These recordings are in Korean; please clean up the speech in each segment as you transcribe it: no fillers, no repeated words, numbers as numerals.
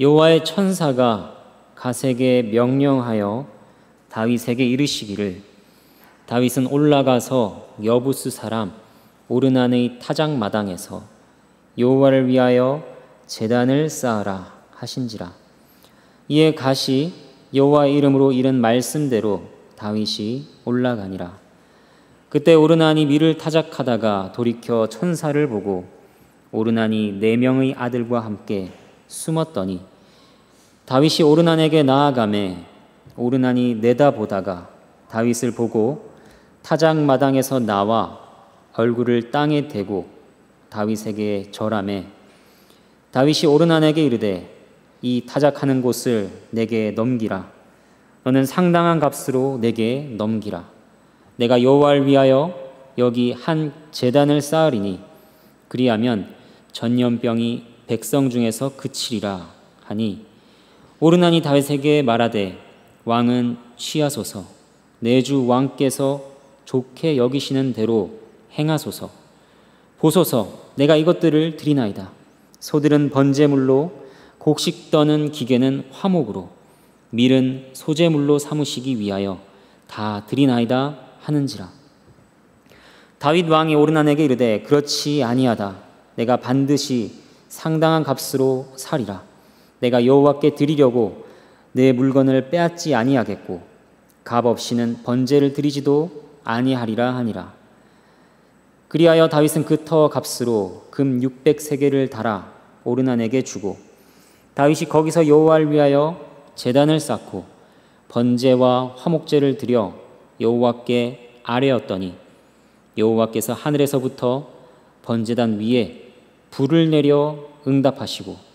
여호와의 천사가 갓에게 명령하여 다윗에게 이르시기를 다윗은 올라가서 여부스 사람 오르난의 타작 마당에서 여호와를 위하여 제단을 쌓으라 하신지라. 이에 갓이 여호와의 이름으로 이른 말씀대로 다윗이 올라가니라. 그때 오르난이 밀을 타작하다가 돌이켜 천사를 보고 오르난이 4명의 아들과 함께 숨었더니 다윗이 오르난에게 나아가매 오르난이 내다보다가 다윗을 보고 타작 마당에서 나와 얼굴을 땅에 대고 다윗에게 절하매 다윗이 오르난에게 이르되 이 타작하는 곳을 내게 넘기라. 너는 상당한 값으로 내게 넘기라. 내가 여호와를 위하여 여기 한 제단을 쌓으리니 그리하면 전염병이 백성 중에서 그치리라 하니 오르난이 다윗에게 말하되 왕은 취하소서. 내 주 왕께서 좋게 여기시는 대로 행하소서. 보소서, 내가 이것들을 드리나이다. 소들은 번제물로, 곡식 떠는 기계는 화목으로, 밀은 소제물로 삼으시기 위하여 다 드리나이다 하는지라. 다윗 왕이 오르난에게 이르되 그렇지 아니하다. 내가 반드시 상당한 값으로 사리라. 내가 여호와께 드리려고 내 물건을 빼앗지 아니하겠고 값 없이는 번제를 드리지도 아니하리라 하니라. 그리하여 다윗은 그 터 값으로 금 600세겔을 달아 오르난에게 주고 다윗이 거기서 여호와를 위하여 제단을 쌓고 번제와 화목제를 드려 여호와께 아뢰었더니 여호와께서 하늘에서부터 번제단 위에 불을 내려 응답하시고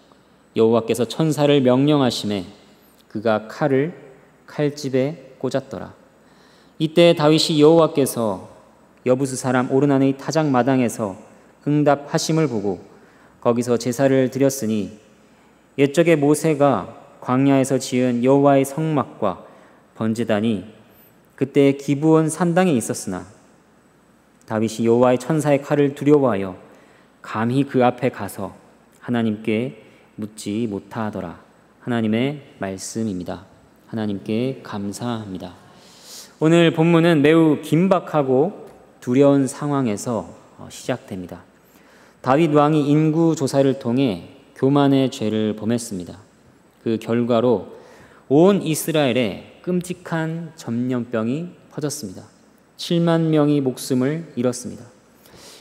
여호와께서 천사를 명령하심에 그가 칼을 칼집에 꽂았더라. 이때 다윗이 여호와께서 여부스 사람 오르난의 타작 마당에서 응답하심을 보고 거기서 제사를 드렸으니 옛적에 모세가 광야에서 지은 여호와의 성막과 번제단이 그때 기브온 산당에 있었으나 다윗이 여호와의 천사의 칼을 두려워하여 감히 그 앞에 가서 하나님께 묻지 못하더라. 하나님의 말씀입니다. 하나님께 감사합니다. 오늘 본문은 매우 긴박하고 두려운 상황에서 시작됩니다. 다윗 왕이 인구 조사를 통해 교만의 죄를 범했습니다. 그 결과로 온 이스라엘에 끔찍한 전염병이 퍼졌습니다. 7만 명이 목숨을 잃었습니다.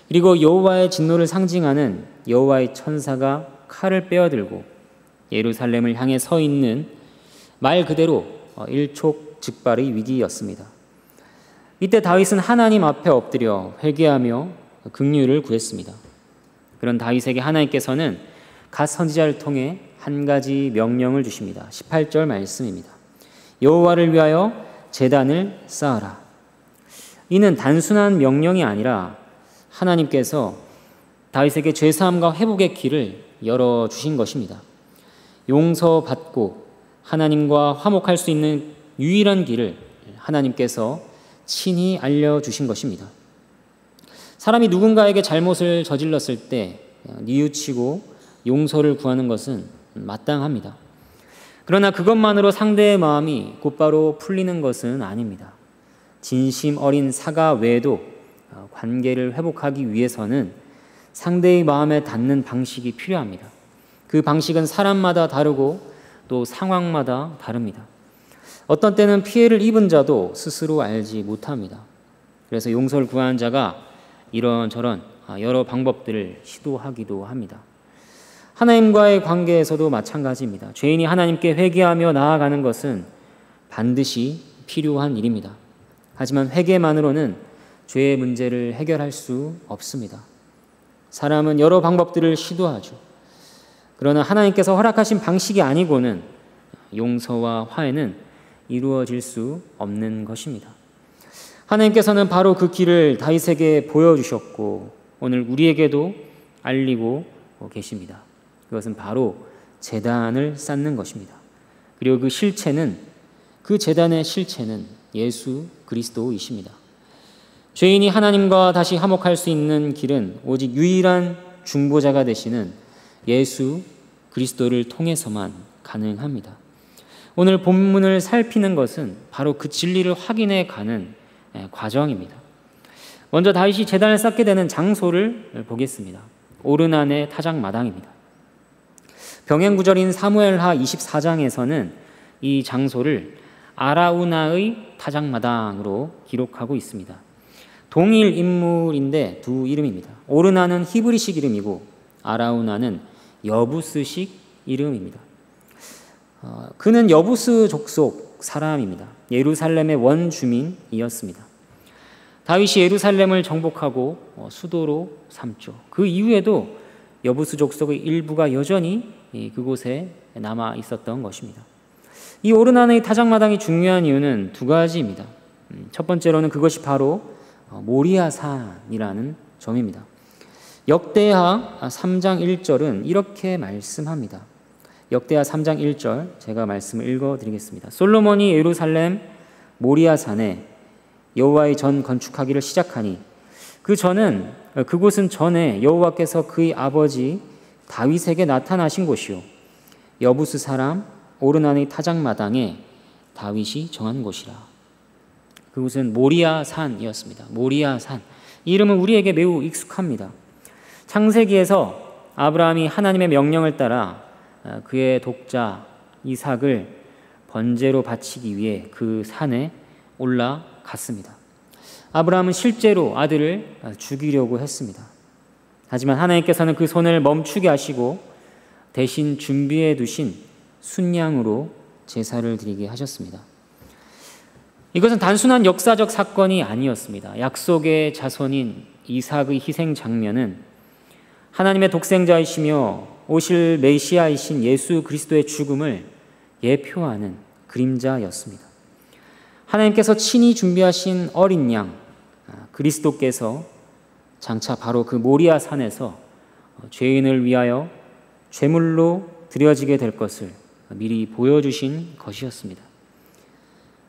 그리고 여호와의 진노를 상징하는 여호와의 천사가 칼을 빼어들고 예루살렘을 향해 서 있는 말 그대로 일촉즉발의 위기였습니다. 이때 다윗은 하나님 앞에 엎드려 회개하며 긍휼을 구했습니다. 그런 다윗에게 하나님께서는 갓 선지자를 통해 한 가지 명령을 주십니다. 18절 말씀입니다. 여호와를 위하여 제단을 쌓아라. 이는 단순한 명령이 아니라 하나님께서 다윗에게 죄사함과 회복의 길을 열어주신 것입니다. 용서받고 하나님과 화목할 수 있는 유일한 길을 하나님께서 친히 알려주신 것입니다. 사람이 누군가에게 잘못을 저질렀을 때 뉘우치고 용서를 구하는 것은 마땅합니다. 그러나 그것만으로 상대의 마음이 곧바로 풀리는 것은 아닙니다. 진심 어린 사과 외에도 관계를 회복하기 위해서는 상대의 마음에 닿는 방식이 필요합니다. 그 방식은 사람마다 다르고 또 상황마다 다릅니다. 어떤 때는 피해를 입은 자도 스스로 알지 못합니다. 그래서 용서를 구하는 자가 이런저런 여러 방법들을 시도하기도 합니다. 하나님과의 관계에서도 마찬가지입니다. 죄인이 하나님께 회개하며 나아가는 것은 반드시 필요한 일입니다. 하지만 회개만으로는 죄의 문제를 해결할 수 없습니다. 사람은 여러 방법들을 시도하죠. 그러나 하나님께서 허락하신 방식이 아니고는 용서와 화해는 이루어질 수 없는 것입니다. 하나님께서는 바로 그 길을 다윗에게 보여주셨고 오늘 우리에게도 알리고 계십니다. 그것은 바로 제단을 쌓는 것입니다. 그리고 그 제단의 실체는 예수 그리스도이십니다. 죄인이 하나님과 다시 화목할 수 있는 길은 오직 유일한 중보자가 되시는 예수 그리스도를 통해서만 가능합니다. 오늘 본문을 살피는 것은 바로 그 진리를 확인해 가는 과정입니다. 먼저 다윗이 제단을 쌓게 되는 장소를 보겠습니다. 오르난의 타작마당입니다. 병행구절인 사무엘하 24장에서는 이 장소를 아라우나의 타작마당으로 기록하고 있습니다. 동일 인물인데 두 이름입니다. 오르나는 히브리식 이름이고 아라우나는 여부스식 이름입니다. 그는 여부스 족속 사람입니다. 예루살렘의 원주민이었습니다. 다윗이 예루살렘을 정복하고 수도로 삼죠. 그 이후에도 여부스 족속의 일부가 여전히 그곳에 남아 있었던 것입니다. 이 오르난의 타작마당이 중요한 이유는 두 가지입니다. 첫 번째로는 그것이 바로 모리아산이라는 점입니다. 역대하 3장 1절은 이렇게 말씀합니다. 역대하 3장 1절 제가 말씀을 읽어드리겠습니다. 솔로몬이 예루살렘 모리아산에 여호와의 전 건축하기를 시작하니 그곳은 전에 여호와께서 그의 아버지 다윗에게 나타나신 곳이요 여부스 사람 오르난의 타작마당에 다윗이 정한 곳이라. 그곳은 모리아산이었습니다. 모리아산. 이 이름은 우리에게 매우 익숙합니다. 창세기에서 아브라함이 하나님의 명령을 따라 그의 독자 이삭을 번제로 바치기 위해 그 산에 올라갔습니다. 아브라함은 실제로 아들을 죽이려고 했습니다. 하지만 하나님께서는 그 손을 멈추게 하시고 대신 준비해 두신 순양으로 제사를 드리게 하셨습니다. 이것은 단순한 역사적 사건이 아니었습니다. 약속의 자손인 이삭의 희생 장면은 하나님의 독생자이시며 오실 메시아이신 예수 그리스도의 죽음을 예표하는 그림자였습니다. 하나님께서 친히 준비하신 어린 양 그리스도께서 장차 바로 그 모리아 산에서 죄인을 위하여 제물로 드려지게 될 것을 미리 보여주신 것이었습니다.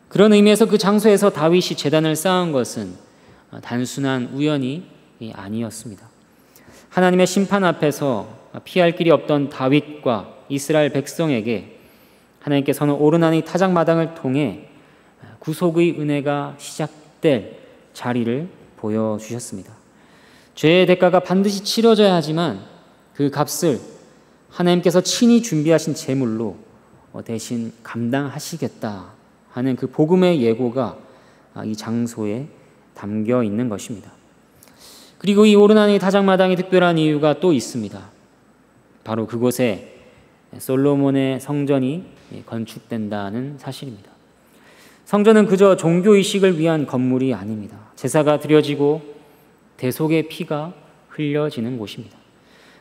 그런 의미에서 그 장소에서 다윗이 제단을 쌓은 것은 단순한 우연이 아니었습니다. 하나님의 심판 앞에서 피할 길이 없던 다윗과 이스라엘 백성에게 하나님께서는 오르난의 타작마당을 통해 구속의 은혜가 시작될 자리를 보여주셨습니다. 죄의 대가가 반드시 치러져야 하지만 그 값을 하나님께서 친히 준비하신 제물로 대신 감당하시겠다 하는 그 복음의 예고가 이 장소에 담겨 있는 것입니다. 그리고 이 오르난의 타작마당이 특별한 이유가 또 있습니다. 바로 그곳에 솔로몬의 성전이 건축된다는 사실입니다. 성전은 그저 종교의식을 위한 건물이 아닙니다. 제사가 드려지고 대속의 피가 흘려지는 곳입니다.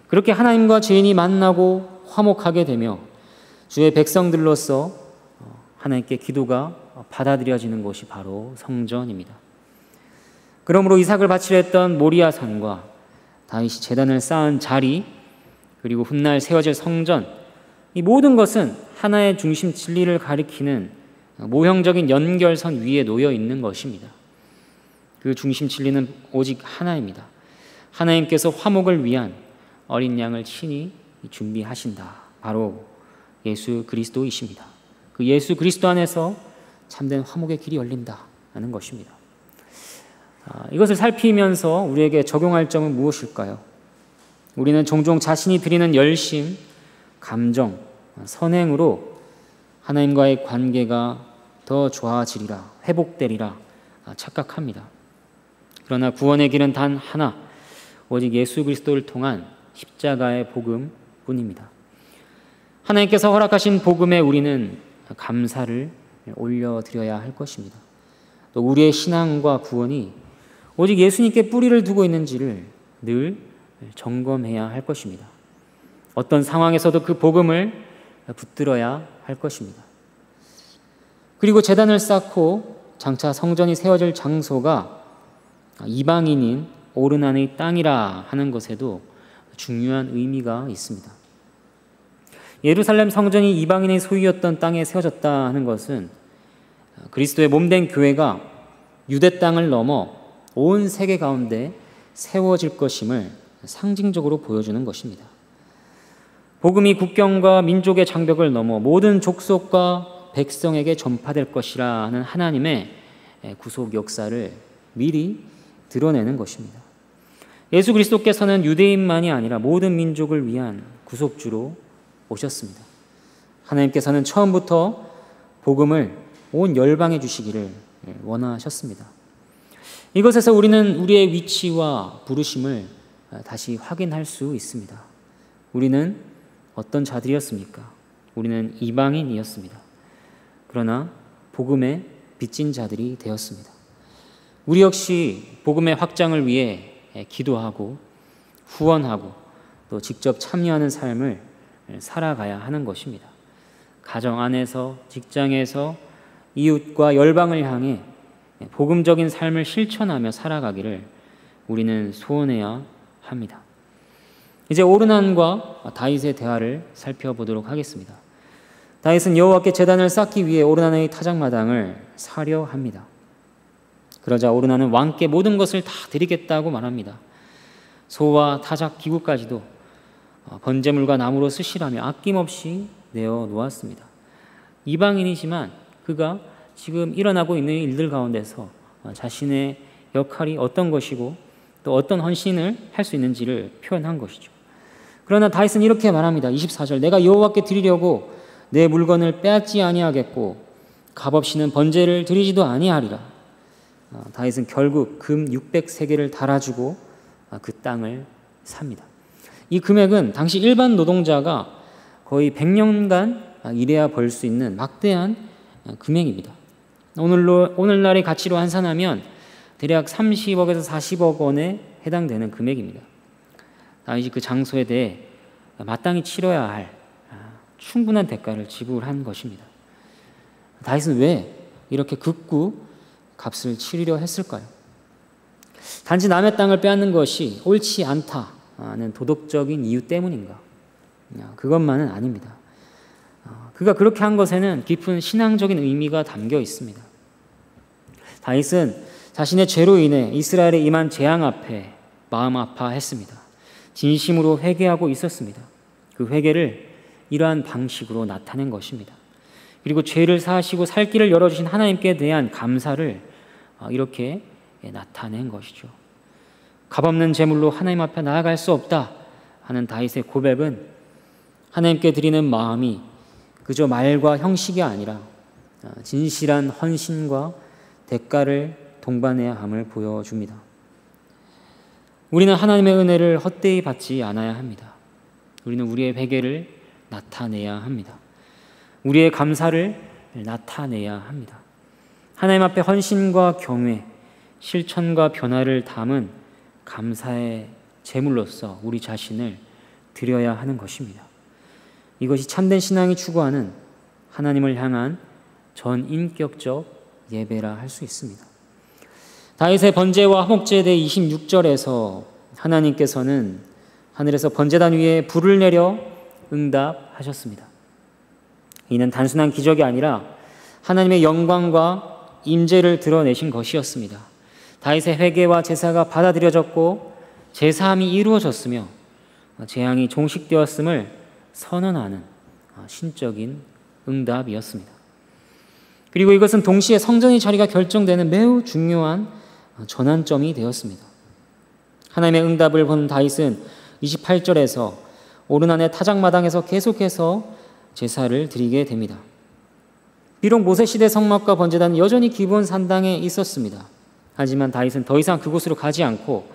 그렇게 하나님과 죄인이 만나고 화목하게 되며 주의 백성들로서 하나님께 기도가 받아들여지는 곳이 바로 성전입니다. 그러므로 이삭을 바치려 했던 모리아산과 다윗이 제단을 쌓은 자리 그리고 훗날 세워질 성전 이 모든 것은 하나의 중심 진리를 가리키는 모형적인 연결선 위에 놓여 있는 것입니다. 그 중심 진리는 오직 하나입니다. 하나님께서 화목을 위한 어린 양을 친히 준비하신다. 바로 예수 그리스도이십니다. 그 예수 그리스도 안에서 참된 화목의 길이 열린다는 것입니다. 이것을 살피면서 우리에게 적용할 점은 무엇일까요? 우리는 종종 자신이 드리는 열심, 감정, 선행으로 하나님과의 관계가 더 좋아지리라, 회복되리라 착각합니다. 그러나 구원의 길은 단 하나, 오직 예수 그리스도를 통한 십자가의 복음뿐입니다. 하나님께서 허락하신 복음에 우리는 감사를 올려드려야 할 것입니다. 또 우리의 신앙과 구원이 오직 예수님께 뿌리를 두고 있는지를 늘 점검해야 할 것입니다. 어떤 상황에서도 그 복음을 붙들어야 할 것입니다. 그리고 제단을 쌓고 장차 성전이 세워질 장소가 이방인인 오르난의 땅이라 하는 것에도 중요한 의미가 있습니다. 예루살렘 성전이 이방인의 소유였던 땅에 세워졌다 하는 것은 그리스도의 몸된 교회가 유대 땅을 넘어 온 세계 가운데 세워질 것임을 상징적으로 보여주는 것입니다. 복음이 국경과 민족의 장벽을 넘어 모든 족속과 백성에게 전파될 것이라 하는 하나님의 구속 역사를 미리 드러내는 것입니다. 예수 그리스도께서는 유대인만이 아니라 모든 민족을 위한 구속주로 오셨습니다. 하나님께서는 처음부터 복음을 온 열방에 주시기를 원하셨습니다. 이것에서 우리는 우리의 위치와 부르심을 다시 확인할 수 있습니다. 우리는 어떤 자들이었습니까? 우리는 이방인이었습니다. 그러나 복음에 빚진 자들이 되었습니다. 우리 역시 복음의 확장을 위해 기도하고 후원하고 또 직접 참여하는 삶을 살아가야 하는 것입니다. 가정 안에서, 직장에서 이웃과 열방을 향해 복음적인 삶을 실천하며 살아가기를 우리는 소원해야 합니다. 이제 오르난과 다윗의 대화를 살펴보도록 하겠습니다. 다윗은 여호와께 제단을 쌓기 위해 오르난의 타작마당을 사려 합니다. 그러자 오르난은 왕께 모든 것을 다 드리겠다고 말합니다. 소와 타작 기구까지도 번제물과 나무로 쓰시라며 아낌없이 내어 놓았습니다. 이방인이지만 그가 지금 일어나고 있는 일들 가운데서 자신의 역할이 어떤 것이고 또 어떤 헌신을 할 수 있는지를 표현한 것이죠. 그러나 다윗은 이렇게 말합니다. 24절, 내가 여호와께 드리려고 내 물건을 빼앗지 아니하겠고 값없이는 번제를 드리지도 아니하리라. 다윗은 결국 금 600세겔을 달아주고 그 땅을 삽니다. 이 금액은 당시 일반 노동자가 거의 100년간 일해야 벌 수 있는 막대한 금액입니다. 오늘날의 가치로 환산하면 대략 30억에서 40억 원에 해당되는 금액입니다. 다윗이 그 장소에 대해 마땅히 치러야 할 충분한 대가를 지불한 것입니다. 다윗은 왜 이렇게 극구 값을 치르려 했을까요? 단지 남의 땅을 빼앗는 것이 옳지 않다는 도덕적인 이유 때문인가? 그것만은 아닙니다. 그가 그렇게 한 것에는 깊은 신앙적인 의미가 담겨 있습니다. 다윗은 자신의 죄로 인해 이스라엘에 임한 재앙 앞에 마음 아파했습니다. 진심으로 회개하고 있었습니다. 그 회개를 이러한 방식으로 나타낸 것입니다. 그리고 죄를 사하시고 살 길을 열어주신 하나님께 대한 감사를 이렇게 나타낸 것이죠. 값없는 제물로 하나님 앞에 나아갈 수 없다 하는 다윗의 고백은 하나님께 드리는 마음이 그저 말과 형식이 아니라 진실한 헌신과 대가를 동반해야 함을 보여줍니다. 우리는 하나님의 은혜를 헛되이 받지 않아야 합니다. 우리는 우리의 회개를 나타내야 합니다. 우리의 감사를 나타내야 합니다. 하나님 앞에 헌신과 경외, 실천과 변화를 담은 감사의 제물로서 우리 자신을 드려야 하는 것입니다. 이것이 참된 신앙이 추구하는 하나님을 향한 전인격적 예배라 할 수 있습니다. 다윗의 번제와 화목제에 대해 26절에서 하나님께서는 하늘에서 번제단 위에 불을 내려 응답하셨습니다. 이는 단순한 기적이 아니라 하나님의 영광과 임재를 드러내신 것이었습니다. 다윗의 회개와 제사가 받아들여졌고 제사함이 이루어졌으며 재앙이 종식되었음을 선언하는 신적인 응답이었습니다. 그리고 이것은 동시에 성전의 자리가 결정되는 매우 중요한 전환점이 되었습니다. 하나님의 응답을 본 다윗은 28절에서 오르난의 타작마당에서 계속해서 제사를 드리게 됩니다. 비록 모세시대 성막과 번제단은 여전히 기본 산당에 있었습니다. 하지만 다윗은 더 이상 그곳으로 가지 않고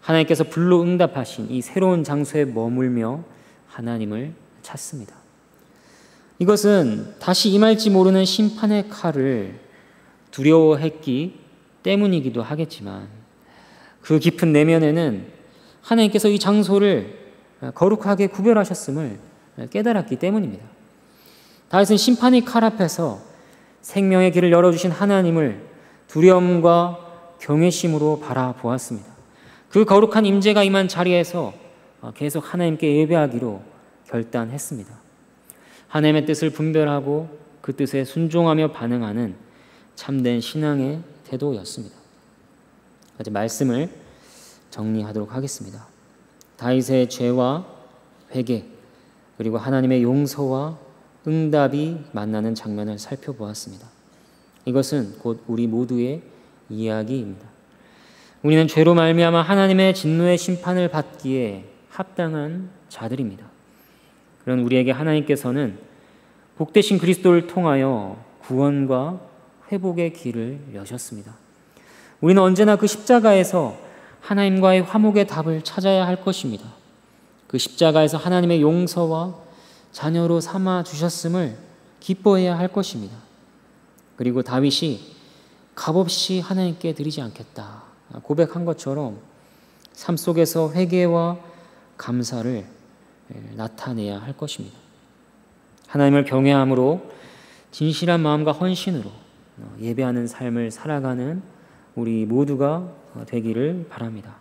하나님께서 불로 응답하신 이 새로운 장소에 머물며 하나님을 찾습니다. 이것은 다시 임할지 모르는 심판의 칼을 두려워했기 때문이기도 하겠지만 그 깊은 내면에는 하나님께서 이 장소를 거룩하게 구별하셨음을 깨달았기 때문입니다. 다윗은 심판의 칼 앞에서 생명의 길을 열어주신 하나님을 두려움과 경외심으로 바라보았습니다. 그 거룩한 임재가 임한 자리에서 계속 하나님께 예배하기로 결단했습니다. 하나님의 뜻을 분별하고 그 뜻에 순종하며 반응하는 참된 신앙의 태도였습니다. 이제 말씀을 정리하도록 하겠습니다. 다윗의 죄와 회개, 그리고 하나님의 용서와 응답이 만나는 장면을 살펴보았습니다. 이것은 곧 우리 모두의 이야기입니다. 우리는 죄로 말미암아 하나님의 진노의 심판을 받기에 합당한 자들입니다. 그런 우리에게 하나님께서는 복되신 그리스도를 통하여 구원과 회복의 길을 여셨습니다. 우리는 언제나 그 십자가에서 하나님과의 화목의 답을 찾아야 할 것입니다. 그 십자가에서 하나님의 용서와 자녀로 삼아 주셨음을 기뻐해야 할 것입니다. 그리고 다윗이 값없이 하나님께 드리지 않겠다 고백한 것처럼 삶 속에서 회개와 감사를 나타내야 할 것입니다. 하나님을 경외함으로 진실한 마음과 헌신으로 예배하는 삶을 살아가는 우리 모두가 되기를 바랍니다.